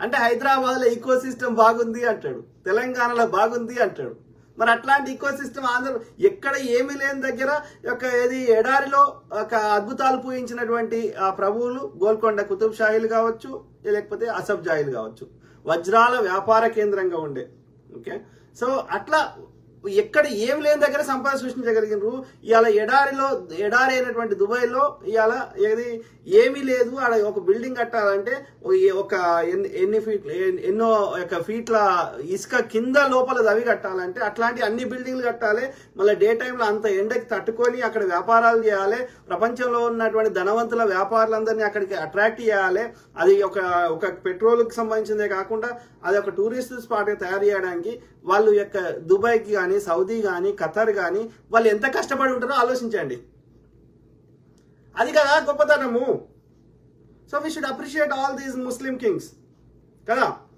అంటే హైదరాబాద్లో eco system బాగుంది అంటాడు, తెలంగాణలో బాగుంది అంటాడు. మరి అట్లాంటి ఈకో సిస్టమ్ ఆంధ్ర ఎక్కడ ఏమీ లేని దగ్గర ఏది ఎడారిలో ఒక అద్భుతాలు పూయించినటువంటి ఆ ప్రభువులు గోల్కొండ కుతుబ్ షాహీలు కావచ్చు, లేకపోతే అసఫ్ జాహీలు కావచ్చు, వజ్రాల వ్యాపార కేంద్రంగా ఉండే. ఓకే, సో అట్లా ఎక్కడ ఏమి లేని దగ్గర సంపద సృష్టించగలిగినారు. ఇవాళ ఎడారి అయినటువంటి దుబాయ్లో ఇవాళ ఏమీ లేదు, ఆడ ఒక బిల్డింగ్ కట్టాలంటే ఒక ఎన్నో ఫీట్ల ఇసుక కింద లోపల దవి కట్టాలంటే అట్లాంటి అన్ని బిల్డింగ్లు కట్టాలి. మళ్ళీ డే టైంలో అంత ఎండకి తట్టుకొని అక్కడ వ్యాపారాలు చేయాలి. ప్రపంచంలో ఉన్నటువంటి ధనవంతుల వ్యాపారులందరినీ అక్కడికి అట్రాక్ట్ చేయాలి. అది ఒక పెట్రోల్కి సంబంధించిందే కాకుండా అది ఒక టూరిస్ట్ స్పాట్గా తయారు చేయడానికి వాళ్ళు దుబాయ్కి కానీ, సౌదీ కానీ, ఖతర్ కానీ వాళ్ళు ఎంత కష్టపడి ఉంటారో ఆలోచించండి. అది కదా గొప్పతనము. So we should appreciate all these Muslim kings కదా.